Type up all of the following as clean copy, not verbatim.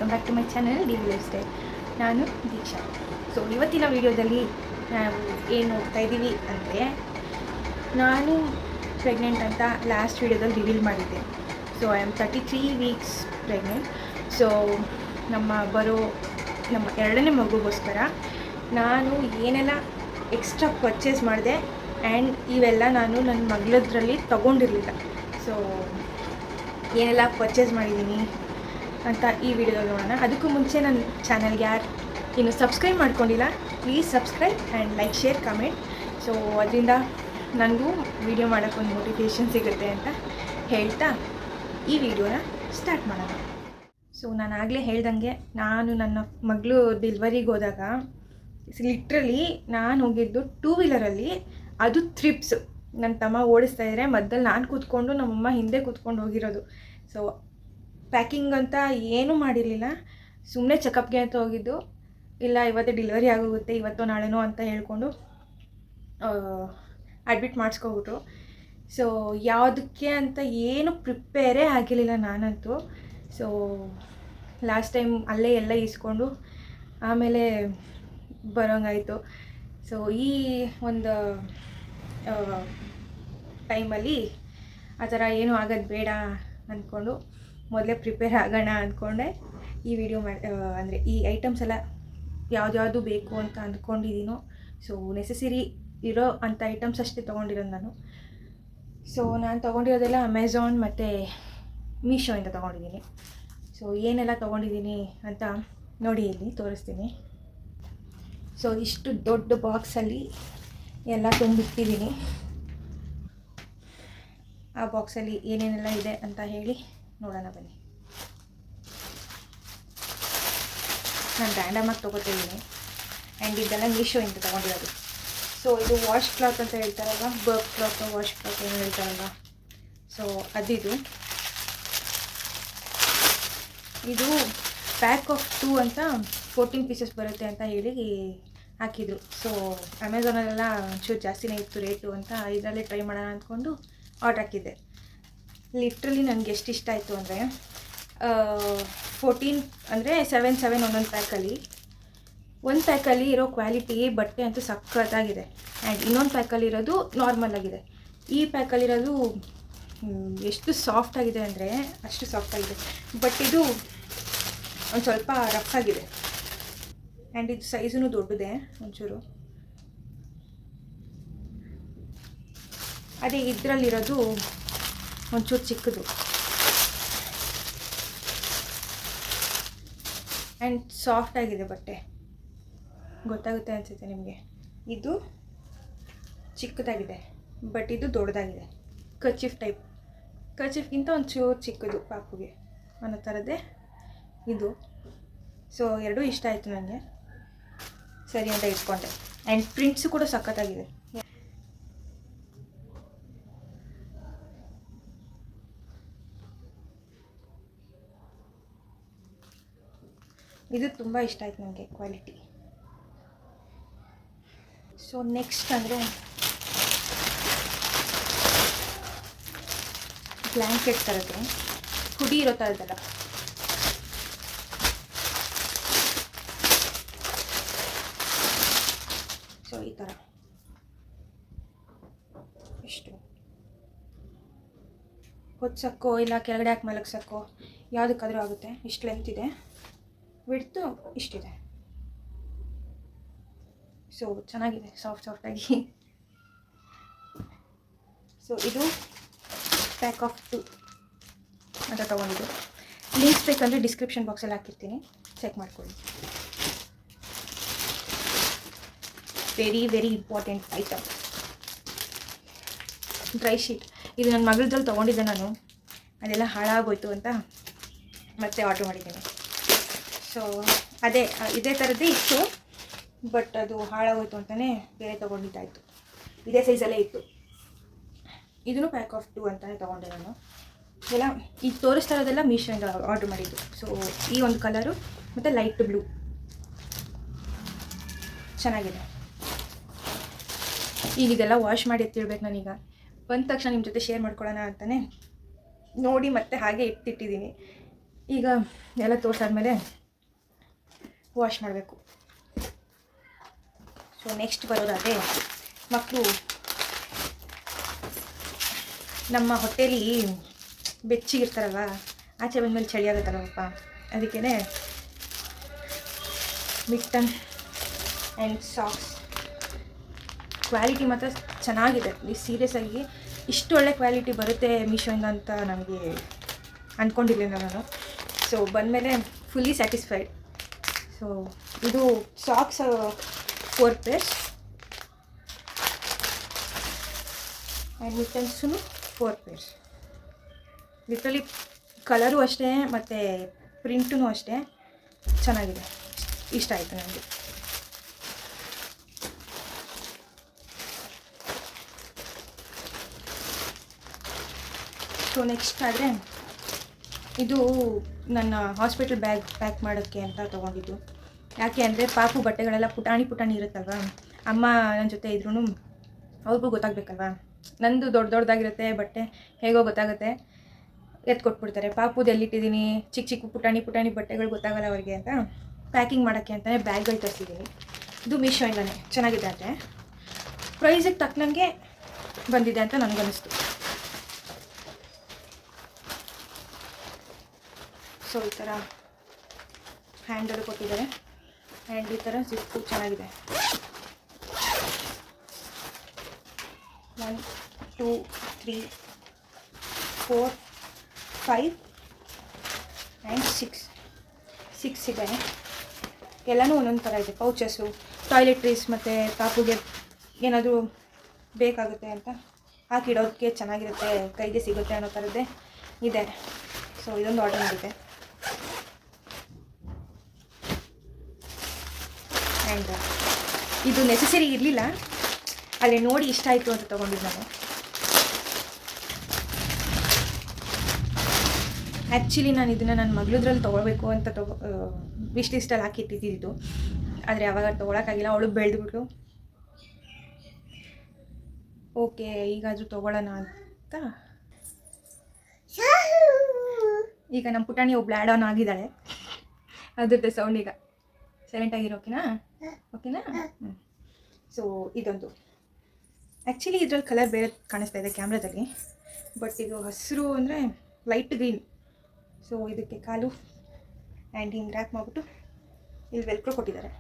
Welcome back to my channel DV lifestyle. ನಾನು Deeksha. So ಇವತ್ತಿನ ವಿಡಿಯೋದಲ್ಲಿ ನಾವು ಏನು ನೋಡ್ತಾ ಇದ್ದೀವಿ ಅಂದರೆ, ನಾನು ಪ್ರೆಗ್ನೆಂಟ್ ಅಂತ ಲಾಸ್ಟ್ ವಿಡಿಯೋದಲ್ಲಿ ರಿವೀಲ್ ಮಾಡಿದ್ದೆ. So I am 33 weeks pregnant. So ನಮ್ಮ ಎರಡನೇ ಮಗುಗೋಸ್ಕರ ನಾನು ಏನೆಲ್ಲ ಎಕ್ಸ್ಟ್ರಾ ಪರ್ಚೇಸ್ ಮಾಡಿದೆ ಆ್ಯಂಡ್ ಇವೆಲ್ಲ ನಾನು ನನ್ನ ಮಗಳದ್ರಲ್ಲಿ ತೊಗೊಂಡಿರಲಿಲ್ಲ. ಸೊ ಏನೆಲ್ಲ ಪರ್ಚೇಸ್ ಮಾಡಿದ್ದೀನಿ ಅಂತ ಈ ವಿಡಿಯೋದಲ್ಲಿ ನೋಡೋಣ. ಅದಕ್ಕೂ ಮುಂಚೆ ನನ್ನ ಚಾನಲ್ಗೆ ಯಾರು ಇನ್ನು ಸಬ್ಸ್ಕ್ರೈಬ್ ಮಾಡ್ಕೊಂಡಿಲ್ಲ, please subscribe and like, share, comment. So ಅದರಿಂದ ನನಗೂ ವಿಡಿಯೋ ಮಾಡೋಕ್ಕೊಂದು ಮೋಟಿವೇಶನ್ ಸಿಗುತ್ತೆ ಅಂತ ಹೇಳ್ತಾ ಈ ವಿಡಿಯೋನ ಸ್ಟಾರ್ಟ್ ಮಾಡೋಣ. ಸೊ ನಾನು ಆಗಲೇ ಹೇಳ್ದಂಗೆ, ನಾನು ನನ್ನ ಮಗಳು ಡೆಲಿವರಿಗೆ ಹೋದಾಗ ಲಿಟ್ರಲಿ ನಾನು ಹೋಗಿದ್ದು 2 ವೀಲರಲ್ಲಿ. ಅದು ಥ್ರಿಪ್ಸ್. ನನ್ನ ತಮ್ಮ ಓಡಿಸ್ತಾ ಇದ್ದರೆ ಮಧ್ಯದಲ್ಲಿ ನಾನು ಕೂತ್ಕೊಂಡು, ನಮ್ಮಮ್ಮ ಹಿಂದೆ ಕೂತ್ಕೊಂಡು ಹೋಗಿರೋದು. ಸೊ ಪ್ಯಾಕಿಂಗ್ ಅಂತ ಏನೂ ಮಾಡಿರಲಿಲ್ಲ, ಸುಮ್ಮನೆ ಚೆಕಪ್ಗೆ ಅಂತ ಹೋಗಿದ್ದು. ಇಲ್ಲ ಇವತ್ತೇ ಡೆಲಿವರಿ ಆಗೋಗುತ್ತೆ, ಇವತ್ತೋ ನಾಳೆನೋ ಅಂತ ಹೇಳ್ಕೊಂಡು ಅಡ್ಮಿಟ್ ಮಾಡಿಸ್ಕೊಬಿಟ್ರು. ಸೊ ಯಾವುದಕ್ಕೆ ಅಂತ ಏನು ಪ್ರಿಪೇರೇ ಆಗಿರಲಿಲ್ಲ ನಾನಂತೂ. ಸೊ ಲಾಸ್ಟ್ ಟೈಮ್ ಅಲ್ಲೇ ಎಲ್ಲ ಇಸ್ಕೊಂಡು ಆಮೇಲೆ ಬರೋಂಗಾಯಿತು. ಸೊ ಈ ಒಂದು ಟೈಮಲ್ಲಿ ಆ ಥರ ಏನೂ ಆಗೋದು ಬೇಡ ಅಂದ್ಕೊಂಡು ಮೊದಲೇ ಪ್ರಿಪೇರ್ ಆಗೋಣ ಅಂದ್ಕೊಂಡೆ ಈ ವಿಡಿಯೋ ಅಂದರೆ ಈ ಐಟಮ್ಸ್ ಎಲ್ಲ ಯಾವ್ದು ಬೇಕು ಅಂತ ಅಂದ್ಕೊಂಡಿದ್ದೀನೋ. ಸೊ ನೆಸೆಸರಿ ಇರೋ ಅಂಥ ಐಟಮ್ಸ್ ಅಷ್ಟೇ ತೊಗೊಂಡಿರೋದು ನಾನು. ಸೊ ನಾನು ತೊಗೊಂಡಿರೋದೆಲ್ಲ ಅಮೆಝಾನ್ ಮತ್ತು ಮೀಶೋಯಿಂದ ತೊಗೊಂಡಿದ್ದೀನಿ. ಸೊ ಏನೆಲ್ಲ ತೊಗೊಂಡಿದ್ದೀನಿ ಅಂತ ನೋಡಿ, ಇಲ್ಲಿ ತೋರಿಸ್ತೀನಿ. ಸೊ ಇಷ್ಟು ದೊಡ್ಡ ಬಾಕ್ಸಲ್ಲಿ ಎಲ್ಲ ತುಂಬಿಟ್ಟಿದ್ದೀನಿ. ಆ ಬಾಕ್ಸಲ್ಲಿ ಏನೇನೆಲ್ಲ ಇದೆ ಅಂತ ಹೇಳಿ ನೋಡೋಣ ಬನ್ನಿ. ನಾನು ರ್ಯಾಂಡಮಾಗಿ ತೊಗೋತಿದ್ದೀನಿ ಆ್ಯಂಡ್ ಇದೆಲ್ಲ ಮೀಶೋಯಿಂದ ತೊಗೊಂಡಿರೋದು. ಸೊ ಇದು ವಾಶ್ ಕ್ಲಾತ್ ಅಂತ ಹೇಳ್ತಾರಲ್ವ, ಬರ್ಕ್ ಕ್ಲಾತ್, ವಾಶ್ ಕ್ಲಾತ್ ಏನು ಹೇಳ್ತಾರಲ್ವ, ಸೊ ಇದು ಪ್ಯಾಕ್ ಆಫ್ 2 ಅಂತ 14 ಪೀಸಸ್ ಬರುತ್ತೆ ಅಂತ ಹೇಳಿ ಹಾಕಿದರು. ಸೊ ಅಮೆಝಾನಲ್ಲೆಲ್ಲ ಒಂಚೂರು ಜಾಸ್ತಿನೇ ಇತ್ತು ರೇಟು ಅಂತ ಇದರಲ್ಲೇ ಟ್ರೈ ಮಾಡೋಣ ಅಂದ್ಕೊಂಡು ಆರ್ಡ್ರ್ ಹಾಕಿದ್ದೆ. ಲಿಟ್ರಲಿ ನನಗೆ ಎಷ್ಟು ಇಷ್ಟ ಆಯಿತು ಅಂದರೆ, 14 ಅಂದರೆ 7 ಒಂದೊಂದು ಪ್ಯಾಕಲ್ಲಿ. ಒಂದು ಪ್ಯಾಕಲ್ಲಿ ಇರೋ ಕ್ವಾಲಿಟಿ ಬಟ್ಟೆ ಅಂತೂ ಸಖತ್ತಾಗಿದೆ ಆ್ಯಂಡ್ ಇನ್ನೊಂದು ಪ್ಯಾಕಲ್ಲಿ ಇರೋದು ನಾರ್ಮಲ್ ಆಗಿದೆ. ಈ ಪ್ಯಾಕಲ್ಲಿರೋದು ಎಷ್ಟು ಸಾಫ್ಟ್ ಆಗಿದೆ ಅಂದರೆ ಅಷ್ಟು ಸಾಫ್ಟ್ ಆಗಿದೆ, ಬಟ್ ಇದು ಒಂದು ಸ್ವಲ್ಪ ರಫ್ ಆಗಿದೆ ಆ್ಯಂಡ್ ಇದು ಸೈಜೂ ದೊಡ್ಡದೆ ಒಂಚೂರು. ಅದೇ ಇದರಲ್ಲಿರೋದು ಒಂಚೂರು ಚಿಕ್ಕದು ಆ್ಯಂಡ್ ಸಾಫ್ಟ್ ಆಗಿದೆ ಬಟ್ಟೆ, ಗೊತ್ತಾಗುತ್ತೆ ಅನಿಸುತ್ತೆ ನಿಮಗೆ. ಇದು ಚಿಕ್ಕದಾಗಿದೆ ಬಟ್ ಇದು ದೊಡ್ಡದಾಗಿದೆ. ಕರ್ಚೀಫ್ ಟೈಪ್, ಕರ್ಚೀಫ್ಗಿಂತ ಒಂಚೂರು ಚಿಕ್ಕದು ಪಾಪುಗೆ ಅನ್ನೋ ಥರದ್ದೇ ಇದು. ಸೊ ಎರಡೂ ಇಷ್ಟ ಆಯಿತು ನನಗೆ, ಸರಿ ಅಂತ ಇಟ್ಕೊಂಡೆ. ಆ್ಯಂಡ್ ಪ್ರಿಂಟ್ಸು ಕೂಡ ಸಖತ್ತಾಗಿದೆ. ಇದು ತುಂಬ ಇಷ್ಟ ಆಯ್ತು ನನಗೆ ಕ್ವಾಲಿಟಿ. ಸೊ ನೆಕ್ಸ್ಟ್ ಅಂದರೆ ಬ್ಲ್ಯಾಂಕೆಟ್ ಥರದ್ದು ಹುಡಿ ಇರೋ ಥರದ್ದಲ್ಲ. ಸೊ ಈ ಥರ ಇಷ್ಟು ಹೊತ್ಸಕ್ಕೋ ಇಲ್ಲ ಕೆಳಗಡೆ ಹಾಕಿ ಮಲಗ್ಸಕ್ಕೋ ಯಾವುದಕ್ಕಾದರೂ ಆಗುತ್ತೆ. ಇಷ್ಟು ಲೆಂತ್ ಇದೆ, ಬಿಡ್ತು ಇಷ್ಟಿದೆ. ಸೊ ಚೆನ್ನಾಗಿದೆ, ಸಾಫ್ಟಾಗಿ. ಸೊ ಇದು ಪ್ಯಾಕ್ ಆಫ್ 2 ಅಂತ ತೊಗೊಂಡಿದ್ದು. ಲಿಂಕ್ಸ್ ಬೇಕಂದರೆ ಡಿಸ್ಕ್ರಿಪ್ಷನ್ ಬಾಕ್ಸಲ್ಲಿ ಹಾಕಿರ್ತೀನಿ, ಚೆಕ್ ಮಾಡ್ಕೊಳ್ಳಿ. Very important item, dry sheet. ಇದು ನನ್ನ ಮಗಳದಲ್ಲಿ ತೊಗೊಂಡಿದ್ದೆ ನಾನು, ಅದೆಲ್ಲ ಹಾಳಾಗೋಯ್ತು ಅಂತ ಮತ್ತೆ ಆರ್ಡ್ರ್ ಮಾಡಿದ್ದೀನಿ. ಸೊ ಇದೇ ಥರದ್ದೇ ಇತ್ತು, ಬಟ್ ಅದು ಹಾಳಾಗೋಯ್ತು ಅಂತಲೇ ಬೇರೆ ತೊಗೊಂಡಿದ್ದಾಯಿತು. ಇದೇ ಸೈಜಲ್ಲೇ ಇತ್ತು. ಇದೂ ಪ್ಯಾಕ್ ಆಫ್ 2 ಅಂತಲೇ ತೊಗೊಂಡೆ ನಾನು. ಎಲ್ಲ ಈಗ ತೋರಿಸ್ತಾ ಇರೋದೆಲ್ಲ ಮೀಶೋಯಿಂದ ಆರ್ಡ್ರ್ ಮಾಡಿದ್ದು. ಸೊ ಈ ಒಂದು ಕಲರು ಮತ್ತು ಲೈಟ್ ಬ್ಲೂ ಚೆನ್ನಾಗಿದೆ. ಈಗ ಇದೆಲ್ಲ ವಾಶ್ ಮಾಡಿ ಎತ್ತಿಡ್ಬೇಕು ನಾನೀಗ. ಬಂದ ತಕ್ಷಣ ನಿಮ್ಮ ಜೊತೆ ಶೇರ್ ಮಾಡ್ಕೊಳ್ಳೋಣ ಅಂತಲೇ ನೋಡಿ ಮತ್ತೆ ಹಾಗೆ ಇಟ್ಟಿದ್ದೀನಿ. ಈಗ ಎಲ್ಲ ತೋರಿಸಾದ್ಮೇಲೆ ವಾಶ್ ಮಾಡಬೇಕು. ಸೊ ನೆಕ್ಸ್ಟ್ ಬರೋದಾದರೆ ಮಕ್ಕಳು ನಮ್ಮ ಹೊಟ್ಟೆಲಿ ಬೆಚ್ಚಿಗಿರ್ತಾರಲ್ವ, ಆಚೆ ಬಂದಮೇಲೆ ಚಳಿ ಆಗುತ್ತಲ್ಲಪ್ಪ, ಅದಕ್ಕೇ ಮಿಟ್ಟನ್ ಆ್ಯಂಡ್ ಸಾಕ್ಸ್ ಕ್ವಾಲಿಟಿ ಮಾತ್ರ ಚೆನ್ನಾಗಿದೆ. ಸೀರಿಯಸ್ ಆಗಿ ಇಷ್ಟು ಒಳ್ಳೆ ಕ್ವಾಲಿಟಿ ಬರುತ್ತೆ ಮೀಶೋಯಿಂದ ಅಂತ ನನಗೆ ಅಂದ್ಕೊಂಡಿರಲಿಲ್ಲ ನಾನು. ಸೊ ಬಂದಮೇಲೆ ಫುಲ್ಲಿ ಸ್ಯಾಟಿಸ್ಫೈಡ್. ಸೊ ಇದು socks 4 pairs and mittens 4 pairs. Literally colour ಅಷ್ಟೇ ಮತ್ತು ಪ್ರಿಂಟೂ ಅಷ್ಟೇ ಚೆನ್ನಾಗಿದೆ, ಇಷ್ಟ ಆಯಿತು ನನಗೆ. ಸೊ ನೆಕ್ಸ್ಟ್ ಆದರೆ ಇದು ನನ್ನ ಹಾಸ್ಪಿಟಲ್ ಬ್ಯಾಗ್ ಪ್ಯಾಕ್ ಮಾಡೋಕ್ಕೆ ಅಂತ ತೊಗೊಂಡಿದ್ದು. ಯಾಕೆ ಅಂದರೆ ಪಾಪು ಬಟ್ಟೆಗಳೆಲ್ಲ ಪುಟಾಣಿ ಇರುತ್ತಲ್ವ, ಅಮ್ಮ ನನ್ನ ಜೊತೆ ಇದ್ರೂ ಅವ್ರಿಗೂ ಗೊತ್ತಾಗಬೇಕಲ್ವ. ನಂದು ದೊಡ್ಡದಾಗಿರುತ್ತೆ ಬಟ್ಟೆ, ಹೇಗೋ ಗೊತ್ತಾಗುತ್ತೆ, ಎತ್ಕೊಟ್ಬಿಡ್ತಾರೆ. ಪಾಪುದು ಎಲ್ಲಿಟ್ಟಿದ್ದೀನಿ, ಚಿಕ್ಕ ಪುಟಾಣಿ ಬಟ್ಟೆಗಳು ಗೊತ್ತಾಗಲ್ಲ ಅವ್ರಿಗೆ ಅಂತ ಪ್ಯಾಕಿಂಗ್ ಮಾಡೋಕ್ಕೆ ಅಂತಲೇ ಬ್ಯಾಗ್ಗಳು ತರಿಸಿದ್ದೀನಿ. ಇದು ಮೀಶೋಯಿಂದನೇ ಚೆನ್ನಾಗಿದೆ. ಅಂದರೆ ಪ್ರೈಸಿಗೆ ತಕ್ಕನಂಗೆ ಬಂದಿದೆ ಅಂತ ನನಗನ್ನಿಸ್ತು. ಸೊ ಈ ಥರ ಹ್ಯಾಂಡಲ್ ಕೊಟ್ಟಿದ್ದಾರೆ ಆ್ಯಂಡ್ ಈ ಥರ ಜಿಪ್ಪು ಚೆನ್ನಾಗಿದೆ. 1 2 3 4 5 ಆ್ಯಂಡ್ 6 ಇದೆ. ಎಲ್ಲನೂ ಒಂದೊಂದು ಥರ ಇದೆ. ಪೌಚಸ್ಸು, ಟಾಯ್ಲೆಟ್ರೀಸ್ ಮತ್ತು ಪಾಪುಗೆ ಏನಾದರೂ ಬೇಕಾಗುತ್ತೆ ಅಂತ ಹಾಕಿಡೋದಕ್ಕೆ ಚೆನ್ನಾಗಿರುತ್ತೆ, ಕೈಗೆ ಸಿಗುತ್ತೆ ಅನ್ನೋ ಥರದ್ದೇ ಇದೆ. ಸೊ ಇದೊಂದು ಆರ್ಡರ್ ಮಾಡಿದ್ದೆ. ಆ್ಯಂಡ್ ಇದು ನೆಸೆಸರಿ ಇರಲಿಲ್ಲ, ಆದರೆ ನೋಡಿ ಇಷ್ಟ ಆಯಿತು ಅಂತ ತೊಗೊಂಡಿದ್ದು ನಾನು. ಆ್ಯಕ್ಚುಲಿ ನಾನು ಇದನ್ನು ನನ್ನ ಮಗಳದ್ರಲ್ಲಿ ತೊಗೊಳ್ಬೇಕು ಅಂತ ವಿಶ್ ಲಿಸ್ಟಲ್ಲಿ ಹಾಕಿಟ್ಟಿದ್ದು, ಆದರೆ ಅವಾಗ ತೊಗೊಳಕ್ಕಾಗಿಲ್ಲ. ಅವಳು ಬೆಳೆದ್ಬಿಟ್ಟು ಓಕೆ ಈಗಾದರೂ ತೊಗೊಳ್ಳೋಣ ಅಂತ. ಈಗ ನಮ್ಮ ಪುಟಾಣಿ ಒಬ್ಳು ಆ್ಯಡ್ ಆನ್ ಆಗಿದ್ದಾಳೆ, ಅದ್ರದ್ದು ಸೌಂಡ್. ಈಗ ಸೈಲೆಂಟ್ ಆಗಿರೋ ಓಕೆನಾ. ಸೊ ಇದೊಂದು ಆ್ಯಕ್ಚುಲಿ ಇದರಲ್ಲಿ ಕಲರ್ ಬೇರೆ ಕಾಣಿಸ್ತಾ ಇದೆ ಕ್ಯಾಮ್ರಾದಲ್ಲಿ, ಬಟ್ ಇದು ಹಸಿರು ಅಂದರೆ ಲೈಟ್ ಗ್ರೀನ್. ಸೊ ಇದಕ್ಕೆ ಕಾಲು ಆ್ಯಂಡ್ ಹಿಂಗೆ ರ್ಯಾಪ್ ಮಾಡಿಬಿಟ್ಟು ಇಲ್ಲಿ ವೆಲ್ಕ್ರೋ ಕೊಟ್ಟಿದ್ದಾರೆ.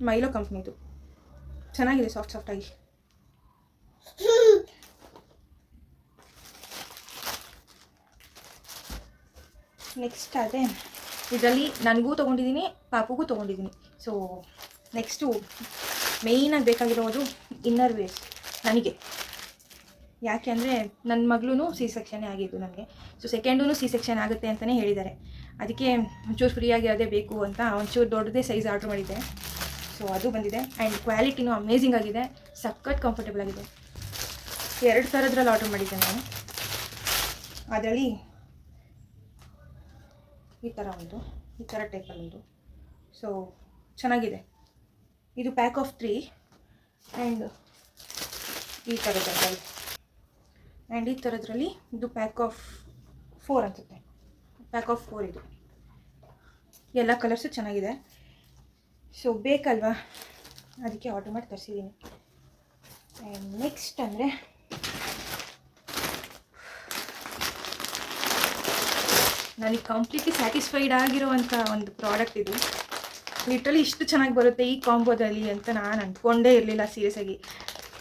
ಮೈಲೋ ಕಂಪ್ನಿದು ಚೆನ್ನಾಗಿದೆ, ಸಾಫ್ಟಾಗಿ. ನೆಕ್ಸ್ಟ್ ಅದೇ ಇದರಲ್ಲಿ ನನಗೂ ತೊಗೊಂಡಿದ್ದೀನಿ, ಪಾಪುಗೂ ತೊಗೊಂಡಿದ್ದೀನಿ. ಸೊ ನೆಕ್ಸ್ಟು ಮೇಯ್ನಾಗಿ ಬೇಕಾಗಿರೋದು ಇನ್ನರ್ ವೇರ್ಸ್ ನನಗೆ. ಯಾಕೆ ಅಂದರೆ ನನ್ನ ಮಗಳೂ ಸಿ ಸೆಕ್ಷನ್ನೇ ಆಗಿದ್ದು ನನಗೆ. ಸೊ ಸೆಕೆಂಡೂ ಸಿ ಸೆಕ್ಷನ್ ಆಗುತ್ತೆ ಅಂತಲೇ ಹೇಳಿದ್ದಾರೆ. ಅದಕ್ಕೆ ಒಂಚೂರು ಫ್ರೀಯಾಗಿರೋದೇ ಬೇಕು ಅಂತ ಒಂಚೂರು ದೊಡ್ಡದೇ ಸೈಜ್ ಆರ್ಡ್ರ್ ಮಾಡಿದ್ದೆ. ಸೊ ಅದು ಬಂದಿದೆ ಆ್ಯಂಡ್ ಕ್ವಾಲಿಟಿನೂ ಅಮೇಝಿಂಗ್ ಆಗಿದೆ, ಸಖತ್ ಕಂಫರ್ಟೇಬಲ್ ಆಗಿದೆ. 2 ಥರದ್ರಲ್ಲಿ ಆರ್ಡ್ರ್ ಮಾಡಿದ್ದೆ ನಾನು. ಅದರಲ್ಲಿ ಈ ಥರ ಒಂದು, ಈ ಥರ ಟೈಪಲ್ಲಿ ಒಂದು. ಸೊ ಚೆನ್ನಾಗಿದೆ. ಇದು ಪ್ಯಾಕ್ ಆಫ್ 3 ಆ್ಯಂಡ್ ಈ ಥರದ್ರಲ್ಲಿ, ಆ್ಯಂಡ್ ಈ ಥರದ್ರಲ್ಲಿ ಇದು ಪ್ಯಾಕ್ ಆಫ್ 4 ಅನಿಸುತ್ತೆ. ಪ್ಯಾಕ್ ಆಫ್ 4 ಇದು. ಎಲ್ಲ ಕಲರ್ಸು ಚೆನ್ನಾಗಿದೆ. ಸೊ ಬೇಕಲ್ವಾ, ಅದಕ್ಕೆ ಆರ್ಡ್ರ್ ಮಾಡಿ ತರಿಸಿದ್ದೀನಿ. ಆ್ಯಂಡ್ ನೆಕ್ಸ್ಟ್ ಅಂದರೆ ನನಗೆ ಕಂಪ್ಲೀಟ್ಲಿ ಸ್ಯಾಟಿಸ್ಫೈಡ್ ಆಗಿರೋವಂಥ ಒಂದು ಪ್ರಾಡಕ್ಟ್ ಇದು. ಲಿಟ್ರಲಿ ಇಷ್ಟು ಚೆನ್ನಾಗಿ ಬರುತ್ತೆ ಈ ಕಾಂಬೋದಲ್ಲಿ ಅಂತ ನಾನು ಅಂದ್ಕೊಂಡೇ ಇರಲಿಲ್ಲ. ಸೀರಿಯಸ್ ಆಗಿ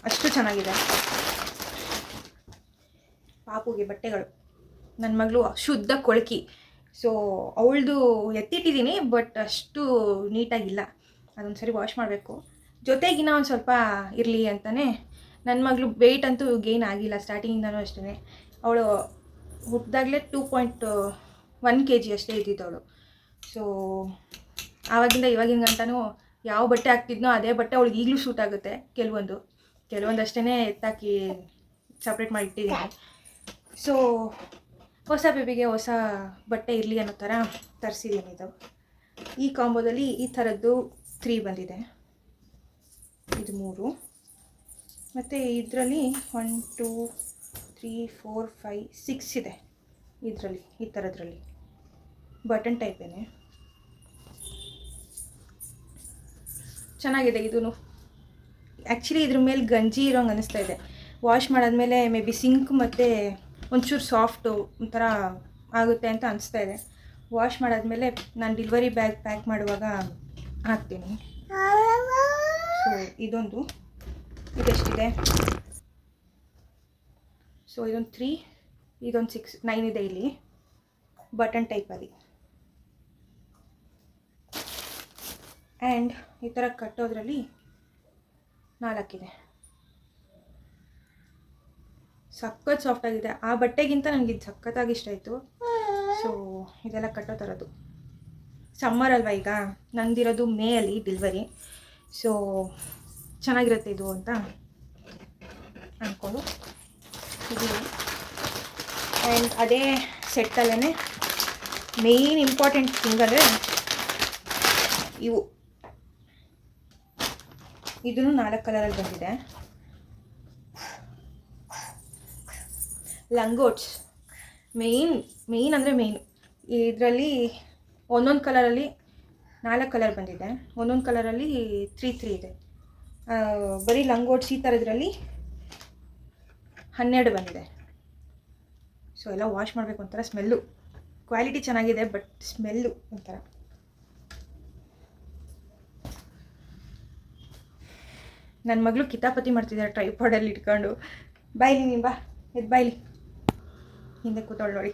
ಅಷ್ಟು ಚೆನ್ನಾಗಿದೆ. ಪಾಪುಗೆ ಬಟ್ಟೆಗಳು, ನನ್ನ ಮಗಳು ಶುದ್ಧ ಕೊಳಕಿ. ಸೊ ಅವಳದು ಎತ್ತಿಟ್ಟಿದ್ದೀನಿ, ಬಟ್ ಅಷ್ಟು ನೀಟಾಗಿಲ್ಲ. ಅದೊಂದು ಸರಿ ವಾಶ್ ಮಾಡಬೇಕು. ಜೊತೆಗಿನ ಒಂದು ಸ್ವಲ್ಪ ಇರಲಿ ಅಂತಲೇ. ನನ್ನ ಮಗಳು ವೆಯ್ಟ್ ಅಂತೂ ಗೇನ್ ಆಗಿಲ್ಲ ಸ್ಟಾರ್ಟಿಂಗಿಂದನೂ ಅಷ್ಟೇ. ಅವಳು ಹುಟ್ಟಿದಾಗಲೇ 2.1 kg ಅಷ್ಟೇ ಇದ್ದಿದ್ದವಳು. ಸೊ ಆವಾಗಿಂದ ಇವಾಗಿನ ಗಂಟನೂ ಯಾವ ಬಟ್ಟೆ ಹಾಕ್ತಿದ್ನೋ ಅದೇ ಬಟ್ಟೆ ಅವಳಿಗೆ ಈಗಲೂ ಸೂಟ್ ಆಗುತ್ತೆ. ಕೆಲವೊಂದು ಅಷ್ಟೇ ಎತ್ತಾಕಿ ಸಪ್ರೇಟ್ ಮಾಡಿ ಇಟ್ಟಿದ್ದೀನಿ. ಸೊ ಹೊಸ ಬೇಬಿಗೆ ಹೊಸ ಬಟ್ಟೆ ಇರಲಿ ಅನ್ನೋ ಥರ ತರಿಸಿದ್ದೀನಿ. ಇದು ಈ ಕಾಂಬೋದಲ್ಲಿ ಈ ಥರದ್ದು 3 ಬಂದಿದೆ. ಇದು 3 ಮತ್ತು ಇದರಲ್ಲಿ 1 2 3 4 5 6 ಇದೆ. ಇದರಲ್ಲಿ ಈ ಥರದ್ರಲ್ಲಿ ಬಟನ್ ಟೈಪೇನೆ, ಚೆನ್ನಾಗಿದೆ ಇದೂ. ಆ್ಯಕ್ಚುಲಿ ಇದ್ರ ಮೇಲೆ ಗಂಜಿ ಇರೋಂಗೆ ಅನ್ನಿಸ್ತಾ ಇದೆ. ವಾಶ್ ಮಾಡಾದ್ಮೇಲೆ ಮೇ ಬಿ ಸಿಂಕ್ ಮತ್ತು ಒಂಚೂರು ಸಾಫ್ಟು ಒಂಥರ ಆಗುತ್ತೆ ಅಂತ ಅನಿಸ್ತಾ ಇದೆ. ವಾಶ್ ಮಾಡಾದ್ಮೇಲೆ ನಾನು ಡೆಲಿವರಿ ಬ್ಯಾಗ್ ಪ್ಯಾಕ್ ಮಾಡುವಾಗ ಹಾಕ್ತೀನಿ. ಸೊ ಇದೊಂದು, ಇದೆಷ್ಟಿದೆ, ಸೊ ಇದೊಂದು 3, ಇದೊಂದು 6, 9 ಇದೆ ಇಲ್ಲಿ ಬಟನ್ ಟೈಪಲ್ಲಿ. ಆ್ಯಂಡ್ ಈ ಥರ ಕಟ್ಟೋದ್ರಲ್ಲಿ 4 ಇದೆ. ಸಖತ್ ಸಾಫ್ಟಾಗಿದೆ. ಆ ಬಟ್ಟೆಗಿಂತ ನನಗೆ ಇದು ಸಖತ್ತಾಗಿ ಇಷ್ಟ ಆಯಿತು. ಸೊ ಇದೆಲ್ಲ ಕಟ್ಟೋ ಥರದ್ದು. ಸಮ್ಮರ್ ಅಲ್ವಾ ಈಗ, ನಂದಿರೋದು ಮೇ ಅಲ್ಲಿ ಡೆಲಿವರಿ. ಸೊ ಚೆನ್ನಾಗಿರುತ್ತೆ ಇದು ಅಂತ ಅಂದ್ಕೊಂಡು ಇದೀನಿ. ಆ್ಯಂಡ್ ಅದೇ ಸೆಟ್ಟಲ್ಲೇ ಮೇಯ್ನ್ ಇಂಪಾರ್ಟೆಂಟ್ ಥಿಂಗ್ ಅಂದರೆ ಇವು. ಇದೂ 4 ಕಲರಲ್ಲಿ ಬಂದಿದೆ. ಲಂಗೋಟ್ಸ್ ಮೇಯ್ನ್ ಅಂದರೆ ಮೇಯ್ನು. ಇದರಲ್ಲಿ ಒಂದೊಂದು ಕಲರಲ್ಲಿ 4 ಕಲರ್ ಬಂದಿದೆ, ಒಂದೊಂದು ಕಲರಲ್ಲಿ 3 ಇದೆ. ಬರೀ ಲಂಗೋಟ್ಸ್ ಈ ಥರದ್ರಲ್ಲಿ 12 ಬಂದಿದೆ. ಸೊ ಎಲ್ಲ ವಾಶ್ ಮಾಡಬೇಕು. ಒಂಥರ ಸ್ಮೆಲ್ಲು, ಕ್ವಾಲಿಟಿ ಚೆನ್ನಾಗಿದೆ ಬಟ್ ಸ್ಮೆಲ್ಲು ಒಂಥರ. ನನ್ನ ಮಗಳು ಕಿತಾಪತಿ ಮಾಡ್ತಿದ್ದಾರೆ ಟ್ರೈಪಾಡಲ್ಲಿ ಇಟ್ಕೊಂಡು. ಬಾಯ್ಲಿ ನೀನು, ಬಾ ಎದ್ದು ಬಾಯ್ಲಿ, ಹಿಂದೆ ಕೂತವಳು ನೋಡಿ,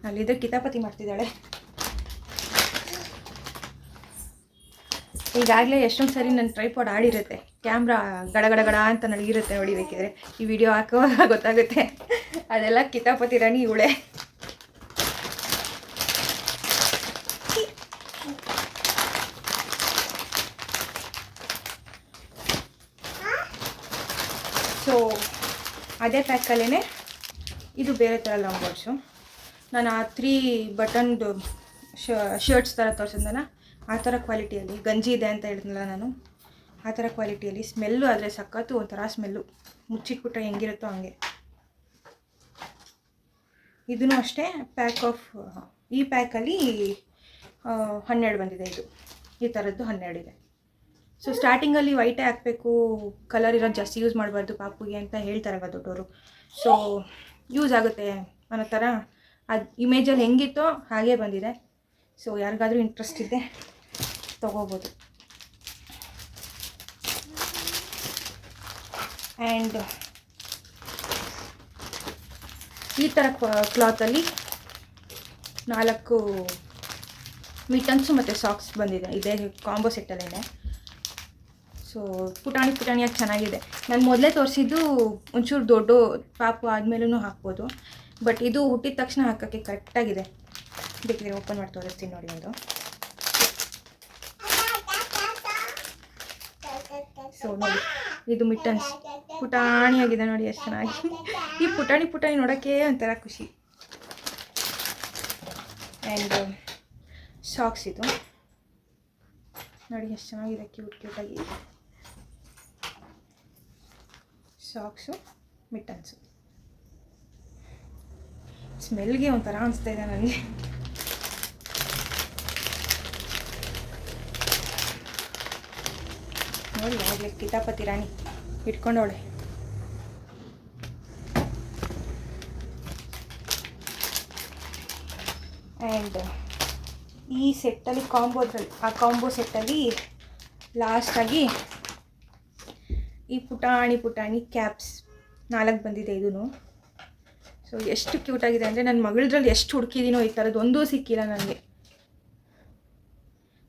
ಅಲ್ಲಿದ್ದರೆ ಕಿತಾಪತಿ ಮಾಡ್ತಿದ್ದಾಳೆ. ಈಗಾಗಲೇ ಎಷ್ಟೊಂದು ಸರಿ ನನ್ನ ಟ್ರೈಪಾಡ್ ಆಡಿರುತ್ತೆ, ಕ್ಯಾಮ್ರಾ ಗಡ ಅಂತ ನಡಗಿರುತ್ತೆ ನೋಡಿ. ಬೇಕಿದ್ರೆ ಈ ವಿಡಿಯೋ ಹಾಕುವಾಗ ಗೊತ್ತಾಗುತ್ತೆ. ಅದೆಲ್ಲ ಕಿತಾಪತಿ ರಾಣಿ ಇವಳೆ. ಸೊ ಅದೇ ಪ್ಯಾಕಲ್ಲೇ ಇದು ಬೇರೆ ಥರ ಲಾಂಗ್ ಬಾಟ್ಸು. ನಾನು ಆ 3 ಬಟನ್ದು ಶರ್ಟ್ಸ್ ಥರ ತೋರಿಸಿದ್ನಲ್ಲ, ಆ ಥರ ಕ್ವಾಲಿಟಿಯಲ್ಲಿ ಗಂಜಿ ಇದೆ ಅಂತ ಹೇಳಿದ್ನಲ್ಲ ನಾನು, ಆ ಥರ ಕ್ವಾಲಿಟಿಯಲ್ಲಿ. ಸ್ಮೆಲ್ಲು ಆದರೆ ಸಖತ್ತು, ಒಂಥರ ಸ್ಮೆಲ್ಲು, ಮುಚ್ಚಿಟ್ಬಿಟ್ರೆ ಹೆಂಗಿರುತ್ತೋ ಹಂಗೆ. ಇದೂ ಅಷ್ಟೇ ಈ ಪ್ಯಾಕಲ್ಲಿ 12 ಬಂದಿದೆ. ಇದು ಈ ಥರದ್ದು 12 ಇದೆ. ಸೊ ಸ್ಟಾರ್ಟಿಂಗಲ್ಲಿ ವೈಟೇ ಹಾಕಬೇಕು, ಕಲರ್ ಇರೋದು ಜಾಸ್ತಿ ಯೂಸ್ ಮಾಡಬಾರ್ದು ಪಾಪುಗೆ ಅಂತ ಹೇಳ್ತಾರಲ್ವ ದೊಡ್ಡವರು. ಸೊ ಯೂಸ್ ಆಗುತ್ತೆ ಅನ್ನೋ ಥರ ಅದು ಇಮೇಜಲ್ಲಿ ಹೆಂಗಿತ್ತೋ ಹಾಗೇ ಬಂದಿದೆ. ಸೊ ಯಾರಿಗಾದರೂ ಇಂಟ್ರೆಸ್ಟ್ ಇದೆ ತೊಗೋಬೋದು. ಆ್ಯಂಡ್ ಈ ಥರ ಕ್ಲಾತಲ್ಲಿ 4 ಮಿಟನ್ಸು ಮತ್ತು ಸಾಕ್ಸ್ ಬಂದಿದೆ. ಇದೇ ಕಾಂಬೋ ಸೆಟ್ಟಲ್ಲೇ. ಸೊ ಪುಟಾಣಿಯಾಗಿ ಚೆನ್ನಾಗಿದೆ. ನಾನು ಮೊದಲೇ ತೋರಿಸಿದ್ದು ಒಂಚೂರು ದೊಡ್ಡ ಪಾಪು ಆದಮೇಲೂ ಹಾಕ್ಬೋದು, ಬಟ್ ಇದು ಹುಟ್ಟಿದ ತಕ್ಷಣ ಹಾಕೋಕ್ಕೆ ಕರೆಕ್ಟಾಗಿದೆ. ಬೇಕಿದ್ರೆ ಓಪನ್ ಮಾಡಿ ತೋರಿಸ್ತೀನಿ ನೋಡಿ. ಒಂದು ಸೊ ನೋಡಿ, ಇದು ಮಿಟನ್ಸ್ ಪುಟಾಣಿಯಾಗಿದೆ ನೋಡಿ, ಎಷ್ಟು ಚೆನ್ನಾಗಿ. ಈ ಪುಟಾಣಿ ನೋಡೋಕ್ಕೆ ಒಂಥರ ಖುಷಿ. ಆ್ಯಂಡ್ ಸಾಕ್ಸ್ ಇದು ನೋಡಿ ಎಷ್ಟು ಚೆನ್ನಾಗಿದೆ, ಕ್ಯೂಟಾಗಿ. ಸಾಕ್ಸು, ಮಿಟನ್ಸು. ಸ್ಮೆಲ್ಗೆ ಒಂಥರ ಅನಿಸ್ತಾ ಇದೆ ನನಗೆ. ನೋಡಿ ಆಗಲೇ ಕಿತಾಪತಿ ರಾಣಿ ಇಟ್ಕೊಂಡವಳೆ. ಆ್ಯಂಡ್ ಈ ಸೆಟ್ಟಲ್ಲಿ ಕಾಂಬೋ ಸೆಟ್ಟಲ್ಲಿ ಲಾಸ್ಟಾಗಿ ಈ ಪುಟಾಣಿ ಕ್ಯಾಪ್ಸ್ 4 ಬಂದಿದೆ. ಇದೂ ಸೊ ಎಷ್ಟು ಕ್ಯೂಟಾಗಿದೆ ಅಂದರೆ, ನನ್ನ ಮಗಳದ್ರಲ್ಲಿ ಎಷ್ಟು ಹುಡುಕಿದ್ದೀನೋ ಈ ಥರದ್ದು ಒಂದೂ ಸಿಕ್ಕಿಲ್ಲ ನನಗೆ.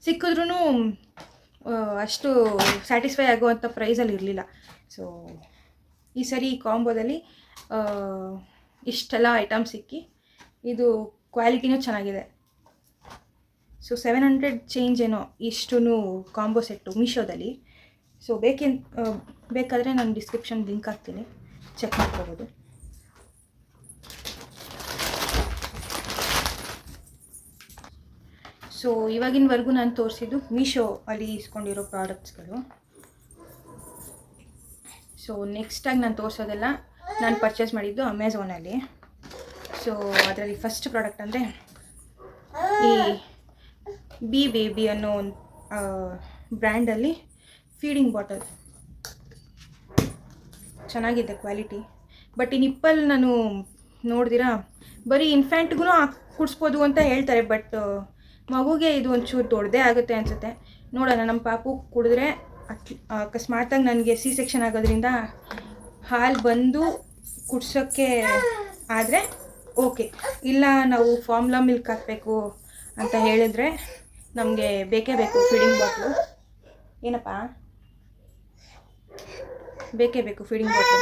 ಸಿಕ್ಕಿದ್ರೂ ಅಷ್ಟು ಸ್ಯಾಟಿಸ್ಫೈ ಆಗುವಂಥ ಪ್ರೈಸಲ್ಲಿ ಇರಲಿಲ್ಲ. ಸೊ ಈ ಸರಿ ಈ ಕಾಂಬೋದಲ್ಲಿ ಇಷ್ಟೆಲ್ಲ ಐಟಮ್ ಸಿಕ್ಕಿ, ಇದು ಕ್ವಾಲಿಟಿನೂ ಚೆನ್ನಾಗಿದೆ. ಸೊ 700 ಚೇಂಜ್ ಏನೋ ಇಷ್ಟು ಕಾಂಬೋ ಸೆಟ್ಟು ಮೀಶೋದಲ್ಲಿ. ಸೊ ಬೇಕಾದರೆ ನಾನು ಡಿಸ್ಕ್ರಿಪ್ಷನ್ ಲಿಂಕ್ ಹಾಕ್ತೀನಿ, ಚೆಕ್ ಮಾಡ್ಕೋಬೋದು. ಸೊ ಇವಾಗಿನವರೆಗೂ ನಾನು ತೋರಿಸಿದ್ದು ಮೀಶೋ ಅಲ್ಲಿ ಇಸ್ಕೊಂಡಿರೋ ಪ್ರಾಡಕ್ಟ್ಸ್ಗಳು. ಸೊ ನೆಕ್ಸ್ಟಾಗಿ ನಾನು ತೋರಿಸೋದೆಲ್ಲ ನಾನು ಪರ್ಚೇಸ್ ಮಾಡಿದ್ದು ಅಮೆಝಾನಲ್ಲಿ. ಸೊ ಅದರಲ್ಲಿ ಫಸ್ಟ್ ಪ್ರಾಡಕ್ಟ್ ಅಂದರೆ ಈ ಬಿ ಬೇಬಿ ಅನ್ನೋ ಒಂದು ಬ್ರ್ಯಾಂಡಲ್ಲಿ ಫೀಡಿಂಗ್ ಬಾಟಲ್ ಚೆನ್ನಾಗಿದೆ ಕ್ವಾಲಿಟಿ. ಬಟ್ ಈ ನಿಪ್ಪಲ್ ನಾನು ನೋಡ್ದಿರಾ ಬರೀ ಇನ್ಫ್ಯಾಂಟ್ಗೂ ಕುಡಿಸ್ಬೋದು ಅಂತ ಹೇಳ್ತಾರೆ, ಬಟ್ ಮಗುಗೆ ಇದು ಒಂಚೂರು ದೊಡ್ಡದೇ ಆಗುತ್ತೆ ಅನಿಸುತ್ತೆ. ನೋಡೋಣ, ನಮ್ಮ ಪಾಪು ಕುಡಿದ್ರೆ ಅಕಸ್ಮಾತಾಗಿ ನನಗೆ ಸಿ ಸೆಕ್ಷನ್ ಆಗೋದ್ರಿಂದ ಹಾಲು ಬಂದು ಕುಡ್ಸೋಕ್ಕೆ ಆದರೆ ಓಕೆ, ಇಲ್ಲ ನಾವು ಫಾರ್ಮುಲಾ ಮಿಲ್ಕ್ ಹಾಕಬೇಕು ಅಂತ ಹೇಳಿದ್ರೆ ನಮಗೆ ಬೇಕೇ ಬೇಕು ಫೀಡಿಂಗ್ ಬಾಟ್ಲು. ಏನಪ್ಪ ಬೇಕೇ ಬೇಕು ಫೀಡಿಂಗ್ ಬಾಟ್ಲು.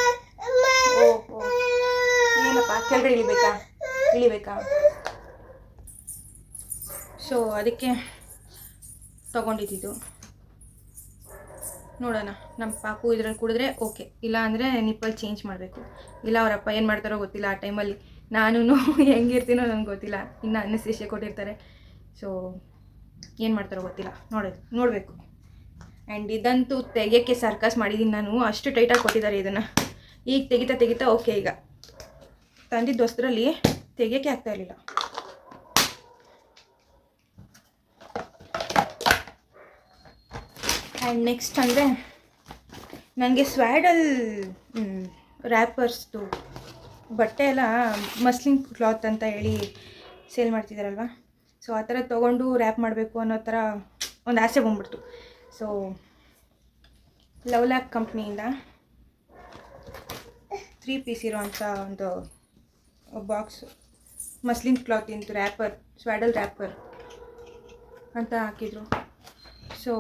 ಓಹೋ, ಏನಪ್ಪ ಕೆಳಗಡೆ ಇಳಿಬೇಕಾ? ಸೊ ಅದಕ್ಕೆ ತೊಗೊಂಡಿದ್ದು. ನೋಡೋಣ, ನಮ್ಮ ಪಾಪು ಇದ್ರಲ್ಲಿ ಕುಡಿದ್ರೆ ಓಕೆ, ಇಲ್ಲ ಅಂದರೆ ನಿಪ್ಪಲ್ ಚೇಂಜ್ ಮಾಡಬೇಕು. ಇಲ್ಲ ಅವರಪ್ಪ ಏನು ಮಾಡ್ತಾರೋ ಗೊತ್ತಿಲ್ಲ. ಆ ಟೈಮಲ್ಲಿ ನಾನು ಹೆಂಗಿರ್ತೀನೋ ನನಗೆ ಗೊತ್ತಿಲ್ಲ. ಇನ್ನು ಅನಸ್ತೇಷಿಯಾ ಕೊಟ್ಟಿರ್ತಾರೆ. ಸೊ ಏನು ಮಾಡ್ತಾರೋ ಗೊತ್ತಿಲ್ಲ, ನೋಡಬೇಕು. ಆ್ಯಂಡ್ ಇದಂತೂ ತೆಗಿಯೋಕ್ಕೆ ಸರ್ಕಸ್ ಮಾಡಿದ್ದೀನಿ ನಾನು, ಅಷ್ಟು ಟೈಟಾಗಿ ಕೊಟ್ಟಿದ್ದಾರೆ ಇದನ್ನು. ಈಗ ತೆಗಿತಾ ಓಕೆ. ಈಗ ತಂದಿದ್ದ ವಸ್ತ್ರಲ್ಲಿ ತೆಗಿಯೋಕ್ಕೆ ಆಗ್ತಾಯಿರಲಿಲ್ಲ. ಆ್ಯಂಡ್ ನೆಕ್ಸ್ಟ್ ಅಂದರೆ ನನಗೆ ಸ್ವ್ಯಾಡಲ್ ರ್ಯಾಪರ್ಸ್ದು ಬಟ್ಟೆ ಎಲ್ಲ ಮಸ್ಲಿನ್ ಕ್ಲಾತ್ ಅಂತ ಹೇಳಿ ಸೇಲ್ ಮಾಡ್ತಿದ್ದಾರಲ್ವ, ಸೊ ಆ ಥರ ತೊಗೊಂಡು ರ್ಯಾಪ್ ಮಾಡಬೇಕು ಅನ್ನೋ ಥರ ಒಂದು ಆಸೆ ಬಂದ್ಬಿಡ್ತು. ಸೊ ಲವ್ಲಾಕ್ ಕಂಪ್ನಿಯಿಂದ 3 ಪೀಸ್ ಇರೋವಂಥ ಒಂದು ಬಾಕ್ಸ್ ಮಸ್ಲಿನ್ ಕ್ಲಾತಿಂದು ರ್ಯಾಪರ್, ಸ್ವ್ಯಾಡಲ್ ರ್ಯಾಪರ್ ಅಂತ ಹಾಕಿದರು. ಸೊ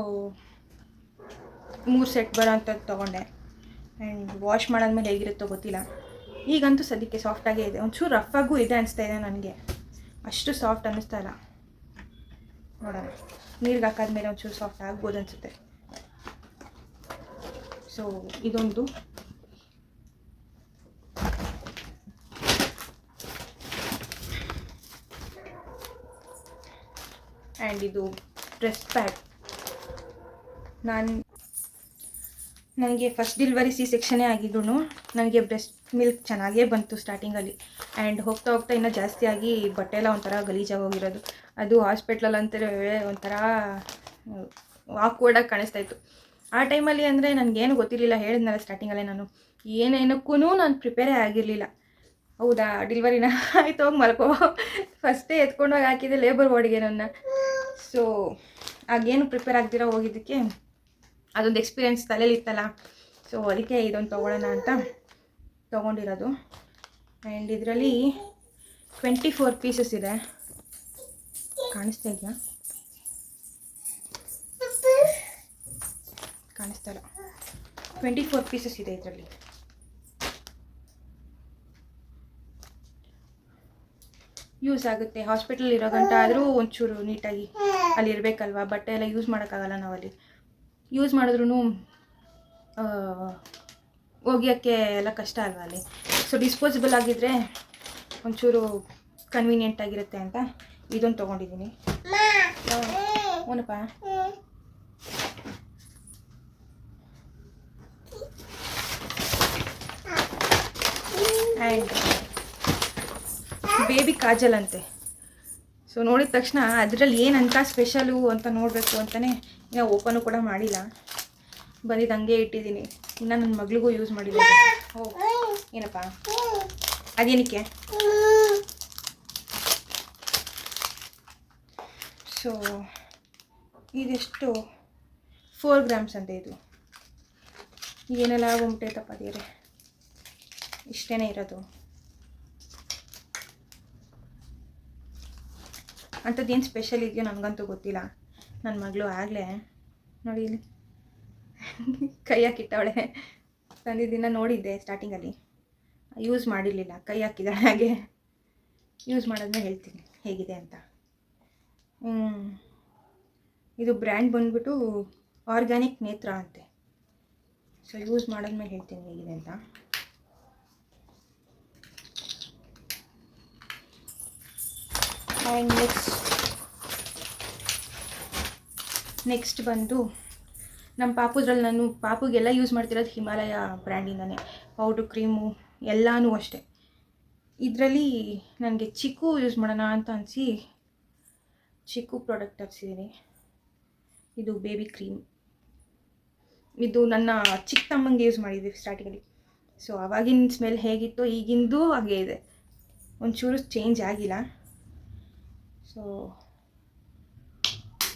3 ಸೆಟ್ ಬರೋ ಅಂಥದ್ದು ತೊಗೊಂಡೆ. ಆ್ಯಂಡ್ ವಾಶ್ ಮಾಡಾದ್ಮೇಲೆ ಹೇಗಿರುತ್ತೋ ಗೊತ್ತಿಲ್ಲ. ಈಗಂತೂ ಸದ್ಯಕ್ಕೆ ಸಾಫ್ಟಾಗೇ ಇದೆ. ಒಂಚೂರು ರಫಾಗೂ ಇದೆ ಅನಿಸ್ತಾ ಇದೆ ನನಗೆ, ಅಷ್ಟು ಸಾಫ್ಟ್ ಅನ್ನಿಸ್ತಾ ಇಲ್ಲ. ನೋಡೋಣ, ನೀರಿಗೆ ಹಾಕಾದ್ಮೇಲೆ ಒಂಚೂರು ಸಾಫ್ಟ್ ಆಗ್ಬೋದು ಅನಿಸುತ್ತೆ. ಸೊ ಇದೊಂದು. ಆ್ಯಂಡ್ ಇದು ಬ್ರೆಸ್ಟ್ ಪ್ಯಾಡ್. ನನಗೆ ಫಸ್ಟ್ ಡೆಲಿವರಿ ಸಿ ಸೆಕ್ಷನೇ ಆಗಿದ್ರು ನನಗೆ ಬ್ರೆಸ್ಟ್ ಮಿಲ್ಕ್ ಚೆನ್ನಾಗೇ ಬಂತು ಸ್ಟಾರ್ಟಿಂಗಲ್ಲಿ. ಆ್ಯಂಡ್ ಹೋಗ್ತಾ ಇನ್ನೂ ಜಾಸ್ತಿ ಆಗಿ ಬಟ್ಟೆ ಎಲ್ಲ ಒಂಥರ ಗಲೀಜಾಗಿ ಹೋಗಿರೋದು. ಅದು ಹಾಸ್ಪಿಟ್ಲಲ್ಲಿ ಅಂತಾರೆ ಒಂಥರ ಆಕ್ವರ್ಡಾಗಿ ಕಾಣಿಸ್ತಾಯಿತ್ತು. ಆ ಟೈಮಲ್ಲಿ ಅಂದರೆ ನನಗೇನು ಗೊತ್ತಿರಲಿಲ್ಲ, ಹೇಳಿದ್ನಲ್ಲ ಸ್ಟಾರ್ಟಿಂಗಲ್ಲೇ ನಾನು ಏನೇನಕ್ಕೂ ನಾನು ಪ್ರಿಪೇರೇ ಆಗಿರಲಿಲ್ಲ. ಹೌದಾ, ಡೆಲಿವರಿನ ಆಯ್ತು ಹೋಗಿ ಮಲ್ಕೋ, ಫಸ್ಟೇ ಎತ್ಕೊಂಡೋಗಿ ಹಾಕಿದೆ ಲೇಬರ್ ವಾರ್ಡ್ಗೆ ನನ್ನ. ಸೊ ಆಗೇನು ಪ್ರಿಪೇರ್ ಆಗ್ದಿರೋ ಹೋಗಿದ್ದಕ್ಕೆ ಅದೊಂದು ಎಕ್ಸ್ಪೀರಿಯೆನ್ಸ್ ತಲೆಯಲ್ಲಿ ಇತ್ತಲ್ಲ. ಸೊ ಅದಕ್ಕೆ ಇದೊಂದು ತೊಗೊಳ್ಳೋಣ ಅಂತ ತೊಗೊಂಡಿರೋದು. ಆ್ಯಂಡ್ ಇದರಲ್ಲಿ 24 ಪೀಸಸ್ ಇದೆ. ಕಾಣಿಸ್ತಾ ಇದೆಯಾ? ಕಾಣಿಸ್ತಾ ಇಲ್ಲ. 24 ಪೀಸಸ್ ಇದೆ ಇದರಲ್ಲಿ. ಯೂಸ್ ಆಗುತ್ತೆ. ಹಾಸ್ಪಿಟಲ್ ಇರೋ ಗಂಟ ಆದರೂ ಒಂಚೂರು ನೀಟಾಗಿ ಅಲ್ಲಿ ಇರಬೇಕಲ್ವ, ಬಟ್ಟೆ ಎಲ್ಲ ಯೂಸ್ ಮಾಡೋಕ್ಕಾಗಲ್ಲ ನಾವಲ್ಲಿ. ಯೂಸ್ ಮಾಡಿದ್ರೂ ಒಗೆಯೋಕ್ಕೆ ಎಲ್ಲ ಕಷ್ಟ ಅಲ್ವ ಅಲ್ಲಿ. ಸೊ ಡಿಸ್ಪೋಸಿಬಲ್ ಆಗಿದ್ದರೆ ಒಂಚೂರು ಕನ್ವೀನಿಯೆಂಟ್ ಆಗಿರುತ್ತೆ ಅಂತ ಇದೊಂದು ತೊಗೊಂಡಿದ್ದೀನಿ. ಏನಪ್ಪ? ಆ್ಯಂಡ್ ಬೇಬಿ ಕಾಜಲ್ ಅಂತೆ. ಸೊ ನೋಡಿದ ತಕ್ಷಣ ಅದರಲ್ಲಿ ಏನಂತ ಸ್ಪೆಷಲು ಅಂತ ನೋಡಬೇಕು ಅಂತಲೇ ಇನ್ನೂ ಓಪನು ಕೂಡ ಮಾಡಿಲ್ಲ, ಬಂದಿದ್ದು ಹಂಗೆ ಇಟ್ಟಿದ್ದೀನಿ. ಇನ್ನು ನನ್ನ ಮಗಳಿಗೂ ಯೂಸ್ ಮಾಡಿದ್ದೀನಿ. ಓ ಏನಪ್ಪ ಅದೇನಕ್ಕೆ? ಸೊ ಇದೆಷ್ಟು 4 ಗ್ರಾಮ್ಸ್ ಅಂತೆ. ಇದು ಏನೆಲ್ಲ ಆಗೋಗ್ಬಿಟ್ಟೈತಪ್ಪ ದೇವ್ರೆ, ಇಷ್ಟೇ ಇರೋದು. ಅಂಥದ್ದೇನು ಸ್ಪೆಷಲ್ ಇದೆಯೋ ನನಗಂತೂ ಗೊತ್ತಿಲ್ಲ. ನನ್ನ ಮಗಳು ಆಗಲೇ ನೋಡಿ ಇಲ್ಲಿ ಕೈ ಹಾಕಿಟ್ಟವಳೆ. ತಂದಿದ್ದನ್ನು ನೋಡಿದ್ದೆ ಸ್ಟಾರ್ಟಿಂಗಲ್ಲಿ, ಯೂಸ್ ಮಾಡಿರಲಿಲ್ಲ. ಕೈ ಹಾಕಿದ್ದಾಳೆ, ಹಾಗೆ ಯೂಸ್ ಮಾಡಿದ್ಮೇಲೆ ಹೇಳ್ತೀನಿ ಹೇಗಿದೆ ಅಂತ. ಇದು ಬ್ರ್ಯಾಂಡ್ ಬಂದ್ಬಿಟ್ಟು ಆರ್ಗ್ಯಾನಿಕ್ ನೇತ್ರ ಅಂತೆ. ಸೊ ಯೂಸ್ ಮಾಡಿದ್ಮೇಲೆ ಹೇಳ್ತೀನಿ ಹೇಗಿದೆ ಅಂತ. ಆ್ಯಂಡ್ ನೆಕ್ಸ್ಟ್ ಬಂದು ನಮ್ಮ ಪಾಪುದ್ರಲ್ಲಿ ನಾನು ಪಾಪುಗೆಲ್ಲ ಯೂಸ್ ಮಾಡ್ತಿರೋದು ಹಿಮಾಲಯ ಬ್ರ್ಯಾಂಡಿಂದನೇ. ಪೌಡ್ರು, ಕ್ರೀಮು ಎಲ್ಲನೂ ಅಷ್ಟೇ. ಇದರಲ್ಲಿ ನನಗೆ ಚಿಕ್ಕು ಯೂಸ್ ಮಾಡೋಣ ಅಂತ ಅನಿಸಿ ಚಿಕ್ಕು ಪ್ರಾಡಕ್ಟ್ ತರಿಸಿದ್ದೀನಿ. ಇದು ಬೇಬಿ ಕ್ರೀಮ್. ಇದು ನನ್ನ ಚಿಕ್ಕ ತಮ್ಮಂಗೆ ಯೂಸ್ ಮಾಡಿದ್ವಿ ಸ್ಟಾರ್ಟಿಂಗಲ್ಲಿ. ಸೊ ಆವಾಗಿನ ಸ್ಮೆಲ್ ಹೇಗಿತ್ತು ಈಗಿಂದು ಹಾಗೆ ಇದೆ, ಒಂಚೂರು ಚೇಂಜ್ ಆಗಿಲ್ಲ. ಸೊ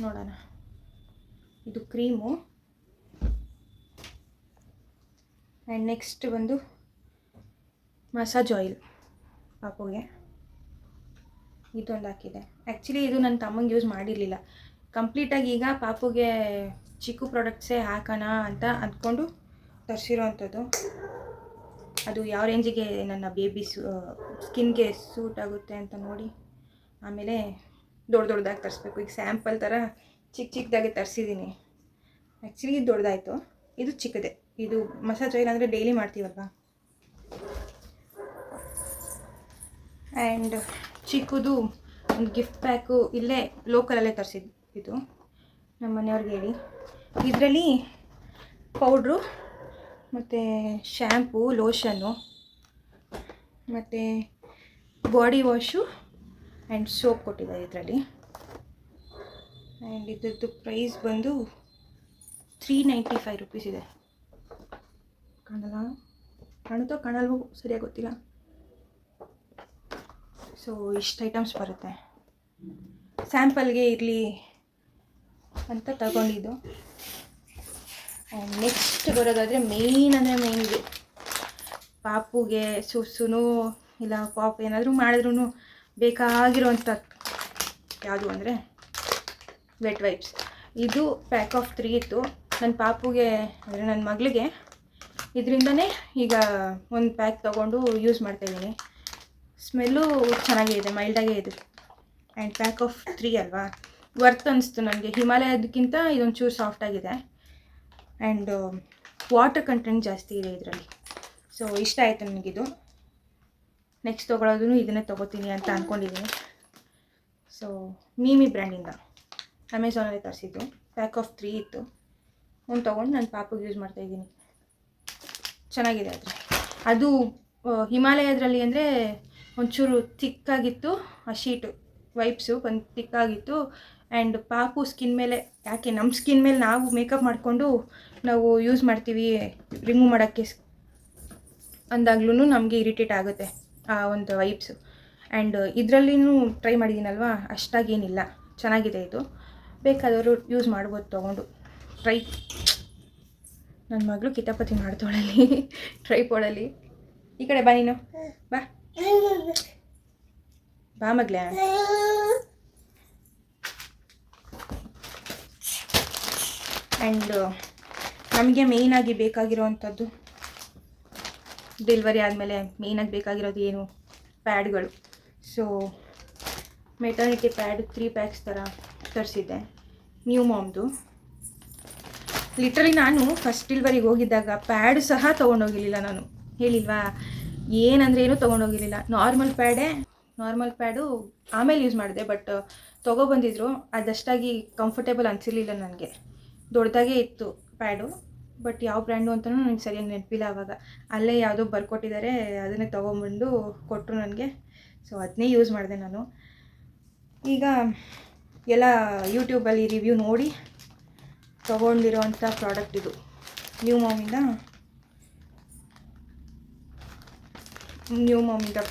ನೋಡೋಣ. ಇದು ಕ್ರೀಮು. ಆ್ಯಂಡ್ ನೆಕ್ಸ್ಟ್ ಬಂದು ಮಸಾಜ್ ಆಯಿಲ್ ಪಾಪುಗೆ. ಇದೊಂದು ಹಾಕಿದೆ. ಆ್ಯಕ್ಚುಲಿ ಇದು ನನ್ನ ತಮ್ಮಂಗೆ ಯೂಸ್ ಮಾಡಿರಲಿಲ್ಲ. ಕಂಪ್ಲೀಟಾಗಿ ಈಗ ಪಾಪುಗೆ ಚಿಕ್ಕು ಪ್ರಾಡಕ್ಟ್ಸೇ ಹಾಕೋಣ ಅಂತ ಅಂದ್ಕೊಂಡು ತರಿಸಿರೋ ಅಂಥದ್ದು. ಅದು ಯಾವ ರೇಂಜಿಗೆ ನನ್ನ ಬೇಬಿ ಸ್ಕಿನ್ಗೆ ಸೂಟ್ ಆಗುತ್ತೆ ಅಂತ ನೋಡಿ ಆಮೇಲೆ ದೊಡ್ಡದಾಗಿ ತರಿಸ್ಬೇಕು. ಈಗ ಸ್ಯಾಂಪಲ್ ಥರ ಚಿಕ್ಕದಾಗಿ ತರಿಸಿದ್ದೀನಿ. ಆ್ಯಕ್ಚುಲಿ ಇದು ದೊಡ್ಡದಾಯಿತು, ಇದು ಚಿಕ್ಕದೆ. ಇದು ಮಸಾಜ್ ಆಯಿಲ್ ಅಂದರೆ ಡೈಲಿ ಮಾಡ್ತೀವಲ್ವ. ಆ್ಯಂಡ್ ಚಿಕ್ಕದು ಒಂದು ಗಿಫ್ಟ್ ಪ್ಯಾಕು ಇಲ್ಲೇ ಲೋಕಲಲ್ಲೇ ತರಿಸಿದ್ದು. ಇದು ನಮ್ಮ ಮನೆಯವ್ರಿಗೆ ಹೇಳಿ. ಇದರಲ್ಲಿ ಪೌಡ್ರು ಮತ್ತು ಶ್ಯಾಂಪು, ಲೋಷನ್ನು ಮತ್ತು ಬಾಡಿ ವಾಶು ಆ್ಯಂಡ್ ಸೋಪ್ ಕೊಟ್ಟಿದ್ದಾರೆ ಇದರಲ್ಲಿ. ಆ್ಯಂಡ್ ಇದ್ರದ್ದು ಪ್ರೈಸ್ ಬಂದು 395 ರೂಪೀಸ್ ಇದೆ. ಕಾಣಲ್ವೋ ಸರಿಯಾಗಿ ಗೊತ್ತಿಲ್ಲ. ಸೊ ಇಷ್ಟು ಐಟಮ್ಸ್ ಬರುತ್ತೆ. ಸ್ಯಾಂಪಲ್ಗೆ ಇರಲಿ ಅಂತ ತಗೊಂಡಿದ್ದು. ಆ್ಯಂಡ್ ನೆಕ್ಸ್ಟ್ ಬರೋದಾದರೆ ಮೇಯ್ನ್ ಇದು ಪಾಪುಗೆ ಸುಸುನು ಇಲ್ಲ ಪಾಪ್ ಏನಾದರೂ ಮಾಡಿದ್ರೂ ಬೇಕಾಗಿರೋವಂಥ ಯಾವುದು ಅಂದರೆ ವೆಟ್ ವೈಪ್ಸ್. ಇದು ಪ್ಯಾಕ್ ಆಫ್ 3 ಇತ್ತು. ನನ್ನ ಪಾಪುಗೆ ಅಂದರೆ ನನ್ನ ಮಗಳಿಗೆ ಇದರಿಂದನೇ ಈಗ ಒಂದು ಪ್ಯಾಕ್ ತೊಗೊಂಡು ಯೂಸ್ ಮಾಡ್ತಾಯಿದ್ದೀನಿ. ಸ್ಮೆಲ್ಲು ಚೆನ್ನಾಗಿದೆ, ಮೈಲ್ಡಾಗೇ ಇದೆ. ಆ್ಯಂಡ್ ಪ್ಯಾಕ್ ಆಫ್ 3 ಅಲ್ವಾ, ವರ್ತ್ ಅನಿಸ್ತು ನನಗೆ. ಹಿಮಾಲಯದಕ್ಕಿಂತ ಇದೊಂಚೂರು ಸಾಫ್ಟಾಗಿದೆ ಆ್ಯಂಡ್ ವಾಟರ್ ಕಂಟೆಂಟ್ ಜಾಸ್ತಿ ಇದೆ ಇದರಲ್ಲಿ. ಸೊ ಇಷ್ಟ ಆಯಿತು ನನಗಿದು. ನೆಕ್ಸ್ಟ್ ತೊಗೊಳೋದು ಇದನ್ನೇ ತೊಗೋತೀನಿ ಅಂತ ಅಂದ್ಕೊಂಡಿದ್ದೀನಿ. ಸೊ ಮೀಮಿ ಬ್ರ್ಯಾಂಡಿಂದ ಅಮೆಝಾನಲ್ಲಿ ತರಿಸಿದ್ದು. ಪ್ಯಾಕ್ ಆಫ್ 3 ಇತ್ತು. ಒಂದು ತೊಗೊಂಡು ನನ್ನ ಪಾಪುಗೆ ಯೂಸ್ ಮಾಡ್ತಾಯಿದ್ದೀನಿ. ಚೆನ್ನಾಗಿದೆ. ಅದು ಹಿಮಾಲಯದ್ರಲ್ಲಿ ಅಂದರೆ ಒಂಚೂರು ತಿಕ್ಕಾಗಿತ್ತು ಆ ಶೀಟು, ವೈಪ್ಸು ಒಂದು ತಿಕ್ಕಾಗಿತ್ತು. ಆ್ಯಂಡ್ ಪಾಪು ಸ್ಕಿನ್ ಮೇಲೆ, ಯಾಕೆ ನಮ್ಮ ಸ್ಕಿನ್ ಮೇಲೆ ನಾವು ಮೇಕಪ್ ಮಾಡಿಕೊಂಡು ನಾವು ಯೂಸ್ ಮಾಡ್ತೀವಿ ರಿಮೂವ್ ಮಾಡೋಕ್ಕೆ ಅಂದಾಗ್ಲೂ ನಮಗೆ ಇರಿಟೇಟ್ ಆಗುತ್ತೆ ಆ ಒಂದು ವೈಪ್ಸು. ಆ್ಯಂಡ್ ಇದರಲ್ಲಿನೂ ಟ್ರೈ ಮಾಡಿದ್ದೀನಲ್ವ, ಅಷ್ಟಾಗೇನಿಲ್ಲ, ಚೆನ್ನಾಗಿದೆ. ಇದು ಬೇಕಾದವರು ಯೂಸ್ ಮಾಡ್ಬೋದು ತೊಗೊಂಡು. ನನ್ನ ಮಗಳು ಕಿತಾಪತಿ ಮಾಡ್ತಾಳಲ್ಲಿ ಟ್ರೈಪಾಡಲ್ಲಿ. ಈ ಕಡೆ ಬಾ, ನೀನು ಬಾ ಮಗಳೇ. ಆ್ಯಂಡ್ ನಮಗೆ ಮೇಯ್ನಾಗಿ ಬೇಕಾಗಿರೋವಂಥದ್ದು ಡೆಲಿವರಿ ಆದಮೇಲೆ ಮೇಯ್ನಾಗಿ ಬೇಕಾಗಿರೋದು ಏನು, ಪ್ಯಾಡ್ಗಳು. ಸೊ ಮೆಟರ್ನಿಟಿ ಪ್ಯಾಡ್ 3 ಪ್ಯಾಕ್ಸ್ ಥರ ತರಿಸಿದ್ದೆ, ನ್ಯೂ ಮಾಮ್ದು. ಲಿಟ್ರಲಿ ನಾನು ಫಸ್ಟ್ ಡೆಲಿವರಿಗೆ ಹೋಗಿದ್ದಾಗ ಪ್ಯಾಡ್ ಸಹ ತೊಗೊಂಡೋಗಿರಲಿಲ್ಲ. ನಾನು ಹೇಳಿಲ್ವಾ, ಏನಂದರೆ ಏನೂ ತೊಗೊಂಡೋಗಿರಲಿಲ್ಲ. ನಾರ್ಮಲ್ ಪ್ಯಾಡು ಆಮೇಲೆ ಯೂಸ್ ಮಾಡಿದೆ. ಬಟ್ ತೊಗೊಬಂದಿದ್ರು, ಅದಷ್ಟಾಗಿ ಕಂಫರ್ಟೇಬಲ್ ಅನಿಸಿರ್ಲಿಲ್ಲ ನನಗೆ. ದೊಡ್ಡದಾಗೇ ಇತ್ತು ಪ್ಯಾಡು, ಬಟ್ ಯಾವ ಬ್ರ್ಯಾಂಡು ಅಂತಲೂ ನನಗೆ ಸರಿಯಾಗಿ ನೆನಪಿಲ್ಲ. ಆವಾಗ ಅಲ್ಲೇ ಯಾವುದೋ ಬರ್ಕೊಟ್ಟಿದ್ದಾರೆ, ಅದನ್ನೇ ತೊಗೊಂಬಂದು ಕೊಟ್ಟರು ನನಗೆ. ಸೊ ಅದನ್ನೇ ಯೂಸ್ ಮಾಡಿದೆ ನಾನು. ಈಗ ಎಲ್ಲ ಯೂಟ್ಯೂಬಲ್ಲಿ ರಿವ್ಯೂ ನೋಡಿ ತೊಗೊಂಡಿರೋವಂಥ ಪ್ರಾಡಕ್ಟ್ ಇದು. ನ್ಯೂ ಮಾಮಿಂದ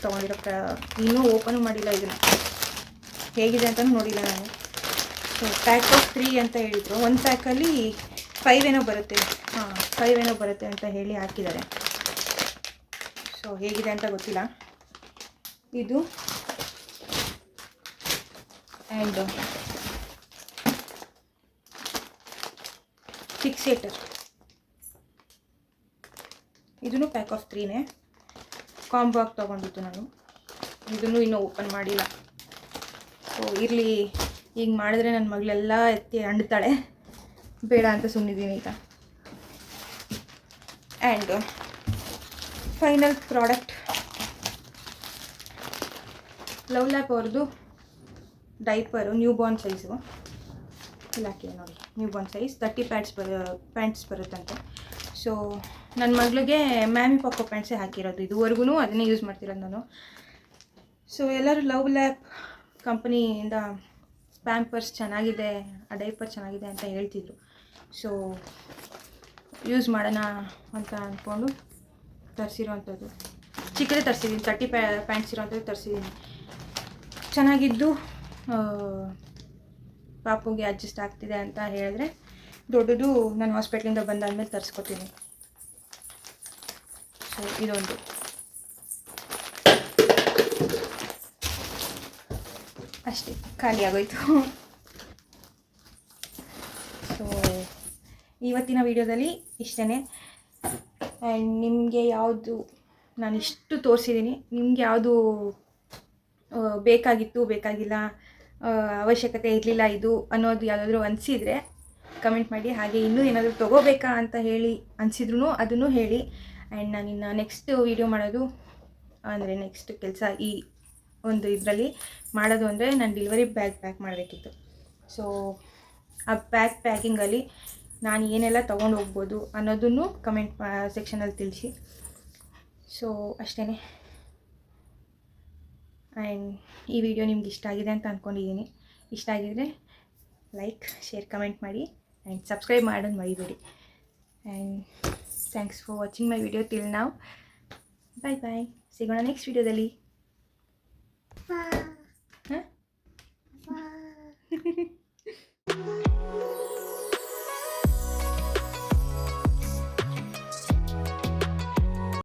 ತೊಗೊಂಡಿರೋ ಇನ್ನೂ ಓಪನ್ ಮಾಡಿಲ್ಲ ಇದನ್ನು, ಹೇಗಿದೆ ಅಂತಲೂ ನೋಡಿಲ್ಲ ನಾನು. ಸೊ ಪ್ಯಾಕ್ ಆಫ್ 3 ಅಂತ ಹೇಳಿದರು. ಒಂದು ಪ್ಯಾಕಲ್ಲಿ 5 ಏನೋ ಬರುತ್ತೆ, 5 ಏನೋ ಬರುತ್ತೆ ಅಂತ ಹೇಳಿ ಹಾಕಿದ್ದಾರೆ. ಸೊ ಹೇಗಿದೆ ಅಂತ ಗೊತ್ತಿಲ್ಲ. ಇದು ಆ್ಯಂಡ್ ಫಿಕ್ಸೇಟರ್, ಇದೂ ಪ್ಯಾಕ್ ಆಫ್ 3ನೇ. ಕಾಂಬೋ ಆಗಿ ತೊಗೊಂಡಿದ್ದು ನಾನು. ಇದನ್ನು ಇನ್ನೂ ಓಪನ್ ಮಾಡಿಲ್ಲ. ಸೊ ಇರಲಿ, ಈಗ ಮಾಡಿದ್ರೆ ನನ್ನ ಮಗಳೆಲ್ಲ ಎತ್ತಿ ಅಂಡ್ತಾಳೆ, ಬೇಡ ಅಂತ ಸುಮ್ಮನಿದ್ದೀನಿ ಈಗ. And final product love lap ಅವ್ರದ್ದು ಡೈಪರು, ನ್ಯೂ ಬಾರ್ನ್ ಸೈಜು. ಇಲ್ಲಿ ಹಾಕಿದೆ ನೋಡಿ, ನ್ಯೂ ಬಾರ್ನ್ ಸೈಜ್ 30 ಪ್ಯಾಂಟ್ಸ್ ಬರುತ್ತಂತೆ. ಸೊ ನನ್ನ ಮಗಳಿಗೆ ಮ್ಯಾಮಿ ಪಾಕೋ ಪ್ಯಾಂಟ್ಸೇ ಹಾಕಿರೋದು ಇದುವರೆಗೂ, ಅದನ್ನೇ ಯೂಸ್ ಮಾಡ್ತಿರೋದು ನಾನು. ಸೊ ಎಲ್ಲರೂ ಲವ್ ಲ್ಯಾಬ್ ಕಂಪ್ನಿಯಿಂದ ಪ್ಯಾಂಪರ್ಸ್ ಚೆನ್ನಾಗಿದೆ, ಆ ಡೈಪರ್ ಚೆನ್ನಾಗಿದೆ ಅಂತ ಹೇಳ್ತಿದ್ರು. ಸೊ ಯೂಸ್ ಮಾಡೋಣ ಅಂತ ಅಂದ್ಕೊಂಡು ತರಿಸಿರೋವಂಥದ್ದು. ಚಿಕ್ಕದೇ ತರಿಸಿದ್ದೀನಿ, 30 ಪ್ಯಾಂಟ್ಸ್ ಇರೋವಂಥದ್ದು ತರಿಸಿದ್ದೀನಿ. ಚೆನ್ನಾಗಿದ್ದು ಪಾಪುಗೆ ಅಡ್ಜಸ್ಟ್ ಆಗ್ತಿದೆ ಅಂತ ಹೇಳಿದ್ರೆ ದೊಡ್ಡದು ನಾನು ಹಾಸ್ಪಿಟ್ಲಿಂದ ಬಂದಾದ್ಮೇಲೆ ತರಿಸ್ಕೊತೀನಿ. ಸೊ ಇದೊಂದು ಅಷ್ಟೇ, ಖಾಲಿ ಆಗೋಯ್ತು. ಸೊ ಇವತ್ತಿನ ವಿಡಿಯೋದಲ್ಲಿ ಇಷ್ಟೇ. ಆ್ಯಂಡ್ ನಿಮಗೆ ಯಾವುದು ನಾನು ಇಷ್ಟು ತೋರಿಸಿದ್ದೀನಿ, ನಿಮಗೆ ಯಾವುದು ಬೇಕಾಗಿತ್ತು, ಬೇಕಾಗಿಲ್ಲ, ಅವಶ್ಯಕತೆ ಇರಲಿಲ್ಲ ಇದು ಅನ್ನೋದು ಯಾವುದಾದ್ರೂ ಅನಿಸಿದರೆ ಕಮೆಂಟ್ ಮಾಡಿ. ಹಾಗೆ ಇನ್ನೂ ಏನಾದರೂ ತೊಗೋಬೇಕಾ ಅಂತ ಹೇಳಿ ಅನಿಸಿದ್ರು ಅದನ್ನು ಹೇಳಿ. ಆ್ಯಂಡ್ ನಾನಿನ್ನು ನೆಕ್ಸ್ಟ್ ವೀಡಿಯೋ ಮಾಡೋದು ಅಂದರೆ ನೆಕ್ಸ್ಟ್ ಕೆಲಸ ಈ ಒಂದು ಇದರಲ್ಲಿ ಮಾಡೋದು ಅಂದರೆ ನಾನು ಡೆಲಿವರಿ ಬ್ಯಾಗ್ ಪ್ಯಾಕ್ ಮಾಡಬೇಕಿತ್ತು. ಸೊ ಆ ಪ್ಯಾಕಿಂಗಲ್ಲಿ ನಾನು ಏನೆಲ್ಲ ತೊಗೊಂಡು ಹೋಗ್ಬೋದು ಅನ್ನೋದನ್ನು ಕಮೆಂಟ್ ಸೆಕ್ಷನಲ್ಲಿ ತಿಳಿಸಿ. ಸೊ ಅಷ್ಟೇ. ಆ್ಯಂಡ್ ಈ ವಿಡಿಯೋ ನಿಮ್ಗೆ ಇಷ್ಟ ಆಗಿದೆ ಅಂತ ಅಂದ್ಕೊಂಡಿದ್ದೀನಿ. ಇಷ್ಟ ಆಗಿದರೆ ಲೈಕ್, ಶೇರ್, ಕಮೆಂಟ್ ಮಾಡಿ ಆ್ಯಂಡ್ ಸಬ್ಸ್ಕ್ರೈಬ್ ಮಾಡೋದು ಮರಿಬೇಡಿ. And thanks for watching my video till now. Bye bye, ಸಿಗೋಣ ನೆಕ್ಸ್ಟ್ ವಿಡಿಯೋದಲ್ಲಿ. ಹಾಂ